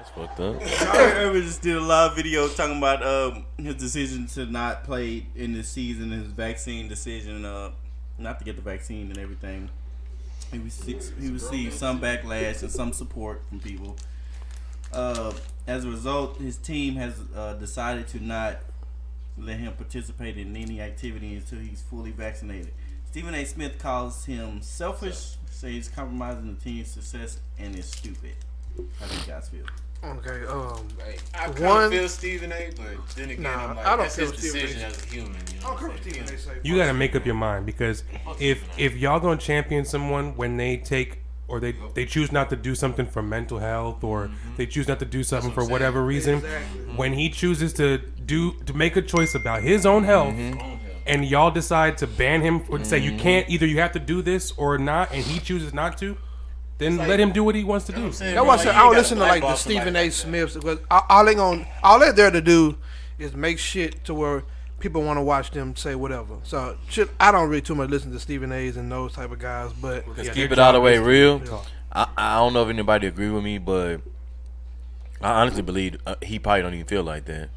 That's fucked up. Kyrie Irving just did a live video talking about his decision to not play in this season, his vaccine decision, not to get the vaccine and everything. He received some backlash and some support from people. As a result, his team has decided to not let him participate in any activity until he's fully vaccinated. Stephen A. Smith calls him selfish, says he's compromising the team's success, and is stupid. How do you guys feel? Okay, I kind of feel Stephen A, but then again, I'm like, I don't that's feel his Stephen decision A. as a human. You know I what don't I'm care saying? what Stephen A. say. You got to make up your mind, because if y'all gonna champion someone when they take or they choose not to do something for mental health, or they choose not to do something for whatever reason, when he chooses to make a choice about his own health, and y'all decide to ban him or say you can't, either you have to do this or not, and he chooses not to, then let him do what he wants to do. That's why I said I don't listen to like the Stephen A. Smiths, because all they're there to do is make shit to where people want to watch them say whatever. So shit, I don't really too much listen to Stephen A's and those type of guys, but Let's keep it all the way real. I don't know if anybody agree with me, but I honestly believe he probably don't even feel like that.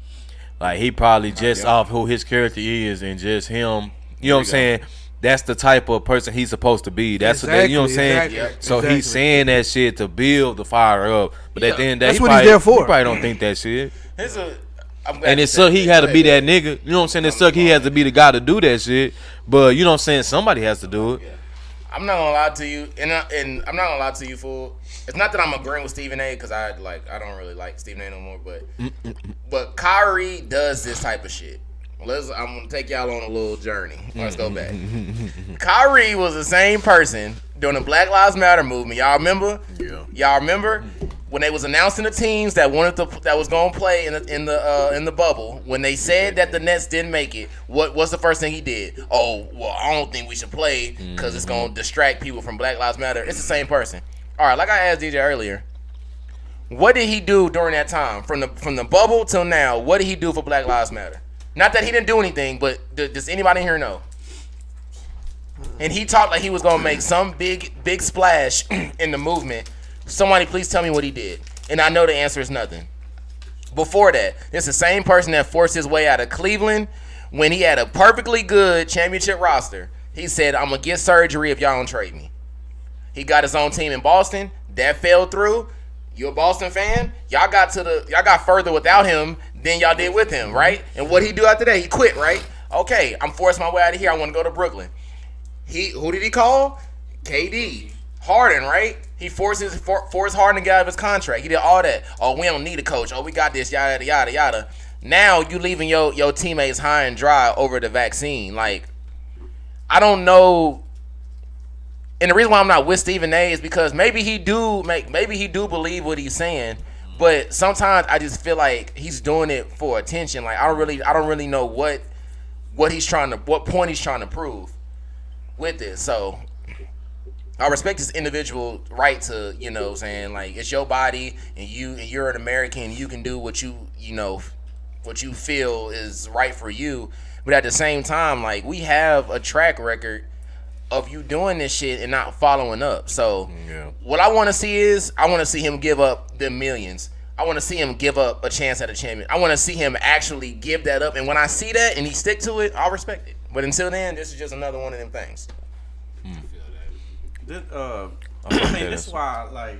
Like, he probably just off who his character is and just him. You know what I'm saying? That's the type of person he's supposed to be. That's what you know what I'm saying. So he's saying that shit to build the fire up. But at the end of the day, that's what he's there for. He probably don't think that shit. And it it's suck he had to be that nigga. You know what I'm saying? It suck he has to be the guy to do that shit. But you know what I'm saying? Somebody has to do it. I'm not gonna lie to you, and I'm not gonna lie to you, fool. It's not that I'm agreeing with Stephen A, because I don't really like Stephen A no more, but Kyrie does this type of shit. I'm gonna take y'all on a little journey. Let's go back. Kyrie was the same person during the Black Lives Matter movement. Y'all remember? Yeah. Y'all remember when they was announcing the teams that was gonna play in the bubble? When they said that the Nets didn't make it, what's the first thing he did? Oh, well, I don't think we should play because it's gonna distract people from Black Lives Matter. It's the same person. All right, like I asked DeeJay earlier, what did he do during that time from the bubble till now? What did he do for Black Lives Matter? Not that he didn't do anything, but does anybody here know? And he talked like he was gonna make some big splash in the movement. Somebody please tell me what he did. And I know the answer is nothing. Before that, it's the same person that forced his way out of Cleveland when he had a perfectly good championship roster. He said, I'm gonna get surgery if y'all don't trade me. He got his own team in Boston. That fell through. You a Boston fan? Y'all got further without him than y'all did with him, right? And what he do after that? He quit, right? Okay, I'm forcing my way out of here. I want to go to Brooklyn. Who did he call? KD. Harden, right? He forced Harden to get out of his contract. He did all that. Oh, we don't need a coach. Oh, we got this, yada, yada, yada. Now you leaving your teammates high and dry over the vaccine. Like, I don't know. And the reason why I'm not with Stephen A is because maybe he do believe what he's saying, but sometimes I just feel like he's doing it for attention. Like, I don't really know what point he's trying to prove with this. So I respect his individual right to, you know what I'm saying, like, it's your body and you're an American, you can do what you feel is right for you. But at the same time, like, we have a track record of you doing this shit and not following up. So what I want to see is, I want to see him give up the millions. I want to see him give up a chance at a champion. I want to see him actually give that up. And when I see that and he stick to it, I'll respect it. But until then, this is just another one of them things. This is why, like,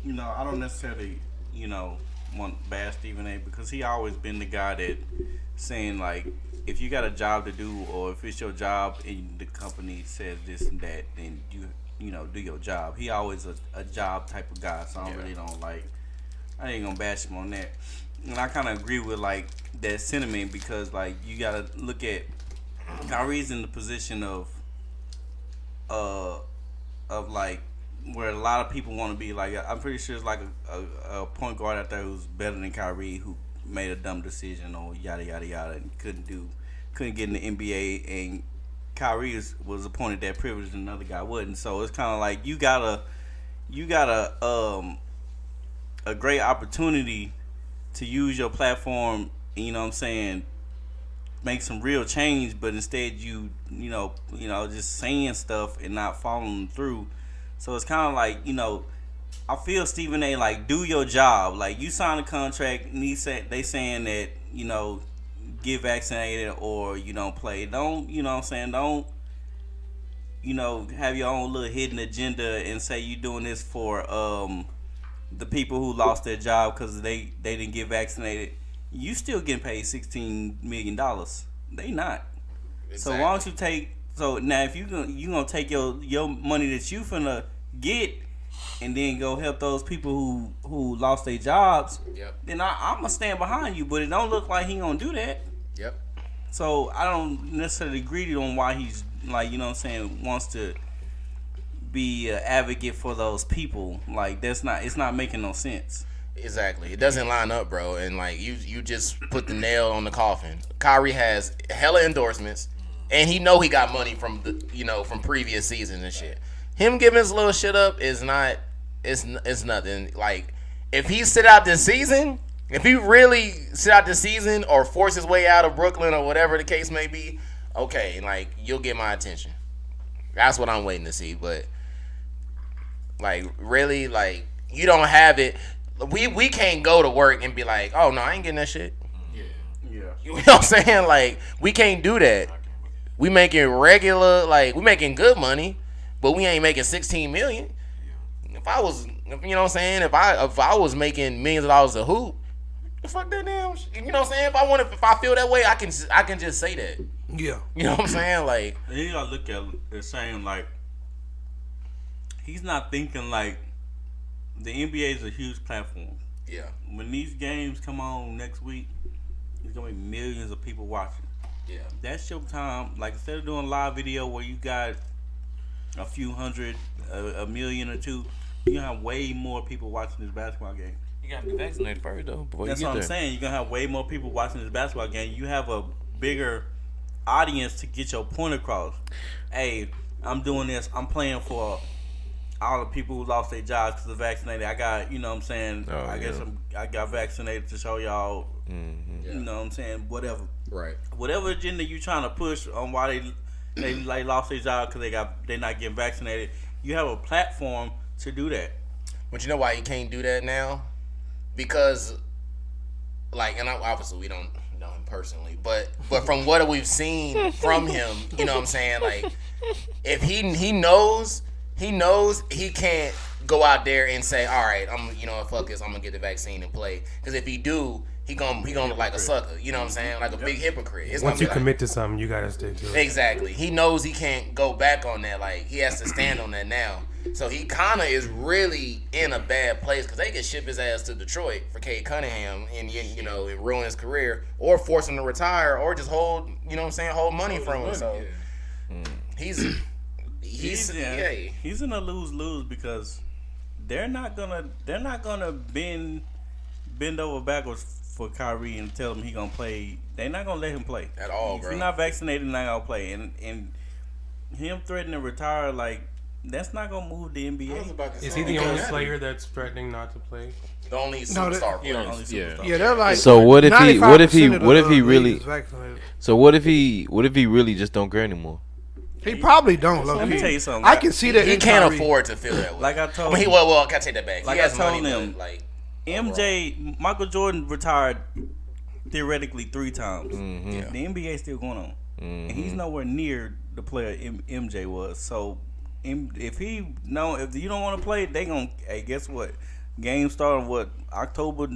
you know, I don't necessarily, you know, want to bash Stephen A, because he always been the guy that saying, like, if you got a job to do, or if it's your job and the company says this and that, then you know, do your job. He always a job type of guy, so I ain't gonna bash him on that. And I kind of agree with, like, that sentiment, because, like, you gotta look at Kyrie's in the position of like where a lot of people want to be. Like, I'm pretty sure it's like a point guard out there who's better than Kyrie, who made a dumb decision or yada yada yada and couldn't get in the NBA, and Kyrie was appointed that privilege and another guy wouldn't. So it's kind of like you got a great opportunity to use your platform, you know what I'm saying, make some real change, but instead you know just saying stuff and not following through. So it's kind of like, you know, I feel Stephen A. like do your job. Like you sign a contract, and they saying that get vaccinated or you don't play. Don't what I'm saying? Don't have your own little hidden agenda and say you doing this for the people who lost their job because they didn't get vaccinated. You still getting paid $16 million. They not. Exactly. So why don't you take? So now if you gonna take your money that you finna get and then go help those people who lost their jobs, then I'm gonna stand behind you. But it don't look like he gonna do that. Yep. So I don't necessarily agree on why he's like wants to be an advocate for those people. Like it's not making no sense. Exactly. It doesn't line up, bro. And like you just put the nail on the coffin. Kyrie has hella endorsements, and he got money from from previous seasons and shit. Him giving his little shit up is not. It's nothing. Like if he sit out this season, if he really sit out the season or force his way out of Brooklyn or whatever the case may be, okay, like you'll get my attention. That's what I'm waiting to see. But like really, like you don't have it. We can't go to work and be like, oh no, I ain't getting that shit. Yeah. You know what I'm saying? Like we can't do that. We making regular, like we making good money, but we ain't making $16 million. If I was, you know what I'm saying? If I was making millions of dollars a hoop, fuck that damn shit. You know what I'm saying? If I feel that way, I can just say that. Yeah. You know what I'm saying? Like and you gotta look at it saying like he's not thinking like the NBA is a huge platform. Yeah. When these games come on next week, there's gonna be millions of people watching. Yeah. That's your time. Like instead of doing live video where you got a few hundred, a million or two, you gonna have way more people watching this basketball game. You gotta be vaccinated first, though. That's what I'm saying. You're gonna have way more people watching this basketball game. You have a bigger audience to get your point across. Hey, I'm doing this. I'm playing for all the people who lost their jobs because they're vaccinated. I got, you know what I'm saying? I got vaccinated to show y'all, you know what I'm saying? Whatever. Right. Whatever agenda you trying to push on why they like lost their job because they not getting vaccinated. You have a platform to do that. But you know why you can't do that now? Because, like, and obviously we don't know him personally, but from what we've seen from him, you know what I'm saying? Like, if he knows he can't go out there and say, all right, fuck this, I'm gonna get the vaccine and play. Because if he do, he gonna look like a sucker. You know what I'm saying? Like a big hypocrite. It's Once you commit to something, you gotta stay to it. Exactly. He knows he can't go back on that. Like he has to stand on that now. So he kind of is really in a bad place because they could ship his ass to Detroit for Cade Cunningham and it ruin his career, or force him to retire, or just hold money from him. So he's in a lose-lose because they're not gonna bend over backwards for Kyrie and tell him he gonna play. They're not gonna let him play at all, if bro. If you're not vaccinated, not gonna play. And him threatening to retire, like that's not gonna move the NBA. Is he the only player that's threatening not to play? The only superstar player. Yeah, they're like. So what if he really? So what if he really just don't care anymore? He probably don't. Let me tell you something. I can see that he can't afford to feel that way. Like I told. I can't take that back. Like he has I told money, him, like MJ, Michael Jordan retired theoretically 3 times. Mm-hmm. Yeah. The NBA still going on, and he's nowhere near the player MJ was. So if you don't want to play, they gonna. Hey, guess what? Game starting October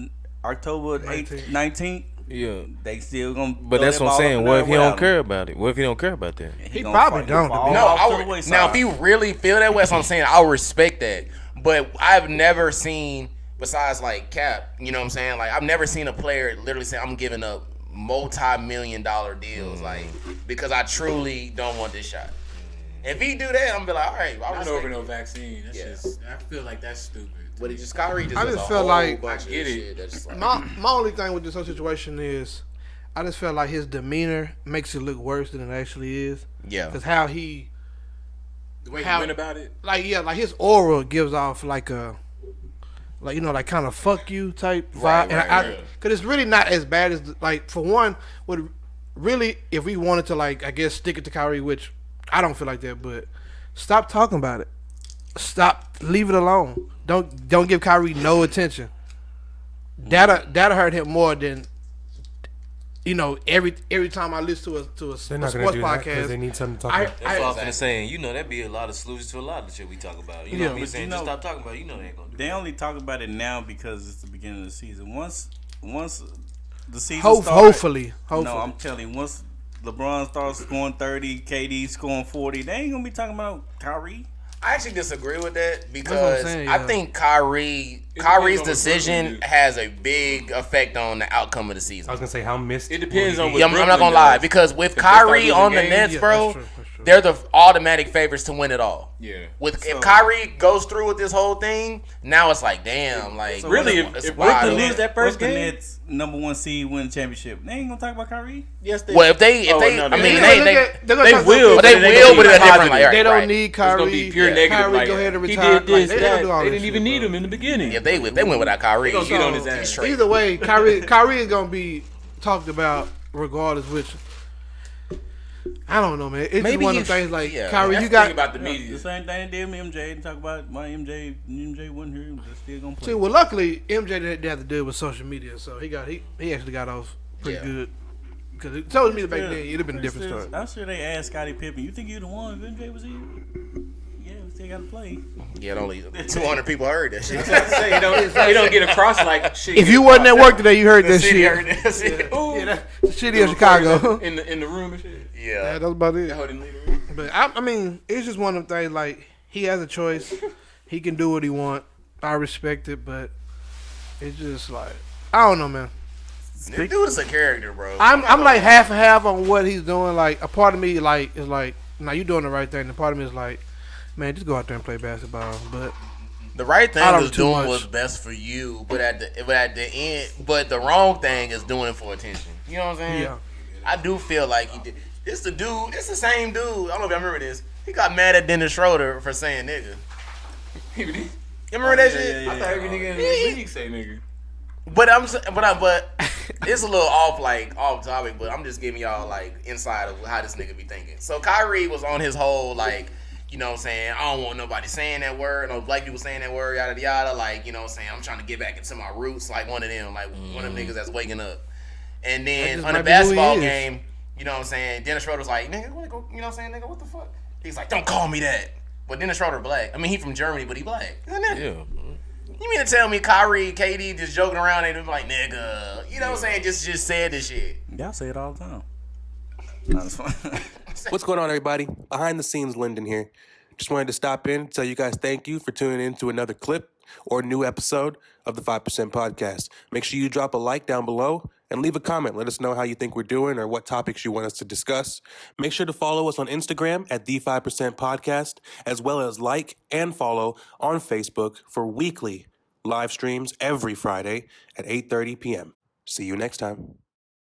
8th, 19th. Yeah, they still gonna. But that's what I'm saying. What if he don't care about it? What if he don't care about that? He probably don't. Now, if he really feel that way, that's what I'm saying. I'll respect that. But I've never seen, besides like Cap, you know what I'm saying? Like I've never seen a player literally say, "I'm giving up multi-million-dollar deals," like because I truly don't want this shot. If he do that, I'm gonna be like, all right, not over no vaccine. That's just. I feel like that's stupid. But it just Kyrie just. I just feel like I get it. That's like, my only thing with this whole situation is, I just felt like his demeanor makes it look worse than it actually is. Yeah. Because how he. The way he went about it. Like his aura gives off like a. Like kind of fuck you type vibe. Because it's really not as bad as, like, for one, would really, if we wanted to, like, I guess, stick it to Kyrie, which I don't feel like that, but stop talking about it. Stop, leave it alone. don't give Kyrie no attention. That'll hurt him more than every time I listen to a They're not sports do that podcast. they need something to talk about. That's what I'm saying. That'd be a lot of solutions to a lot of the shit we talk about. You know what I'm saying? Just stop talking about it. They ain't gonna do They only talk about it now because it's the beginning of the season. Once the season starts, hopefully. No, I'm telling you, once LeBron starts scoring 30, KD scoring 40, they ain't gonna be talking about Kyrie. I actually disagree with that because saying, I think Kyrie's decision has a big effect on the outcome of the season. I was gonna say how missed. It depends on what Yeah, I'm not gonna lie because with If they start Kyrie losing on the games, Nets, bro, that's true. they're the automatic favorites to win it all. Yeah. If Kyrie goes through with this whole thing, now it's like, damn, like So Really, what's- if wild. Brooklyn lose that first What's the game, Nets number 1 seed win championship? They ain't gonna talk about Kyrie. yes, they. Well, if they, Oh, no, I they- mean, They're they gonna talk will, about- they but it ain't will, gonna but be in a different positive. like, They don't right. need It's Kyrie. gonna be pure negative. Kyrie, Like, go ahead and he retire. did this, Like, they don't that. do all They that didn't even shit, need bro. him in the beginning. If they went without Kyrie, They gonna get on his he's ass. straight. Either way, Kyrie is gonna be talked about regardless. Which I don't know, man. It's Maybe just one of if- the things like yeah, Kyrie, That's you the thing got. about the The media. same thing they did with MJ. And talk about why MJ wasn't here. They're still gonna play. See, well, luckily MJ didn't have to deal with social media, so he actually got off pretty Yeah. good. Because social media back then, it'd have been a different story. I'm sure they asked Scottie Pippen, "You think you'd have won if MJ was here?" Yeah, we still got to play. Yeah, only 200 people heard that shit. They don't get across like shit. If you wasn't at work today, you heard that City shit. heard that shit. Ooh, Yeah, that's the city of Chicago. in the room and shit. Yeah, Yeah. that's about it. That hoe didn't leave the room. But I mean, it's just one of them things. Like he has a choice. He can do what he want. I respect it, but it's just like I don't know, man. This dude is a character, bro. I'm like half and half on what he's doing. Like a part of me like is like, nah, you doing the right thing. And a part of me is like, man, just go out there and play basketball. But The right thing I don't is too doing much. what's best for you, but at the end, but the wrong thing is doing it for attention. You know what I'm saying? Yeah. I do feel like he did. It's the dude. It's the same dude. I don't know if y'all remember this. He got mad at Dennis Schroeder for saying nigga. You remember that shit? I thought every nigga in the league say nigga. But it's a little off topic. But I'm just giving y'all like insight of how this nigga be thinking. So Kyrie was on his whole like, you know what I'm saying, I don't want nobody saying that word, no black people saying that word, yada yada. Like, you know what I'm saying, I'm trying to get back into my roots, like one of them, like one of them niggas that's waking up. And That then just on a might be who he basketball is. game, you know what I'm saying, Dennis Schroeder was like, nigga, you know what I'm saying, nigga, what the fuck? He's like, don't call me that. But Dennis Schroeder black. I mean, he from Germany, but he black. Isn't it? Yeah. You mean to tell me Kyrie, KD just joking around and be like, nigga, you know what I'm saying? Just said this shit. Y'all say it all the time. No, it's fine. What's going on, everybody? Behind the scenes, Lyndon here. Just wanted to stop in and tell you guys thank you for tuning in to another clip or new episode of the 5% Podcast. Make sure you drop a like down below and leave a comment. Let us know how you think we're doing or what topics you want us to discuss. Make sure to follow us on Instagram at the 5% Podcast, as well as like and follow on Facebook for weekly live streams every Friday at 8:30 p.m. See you next time.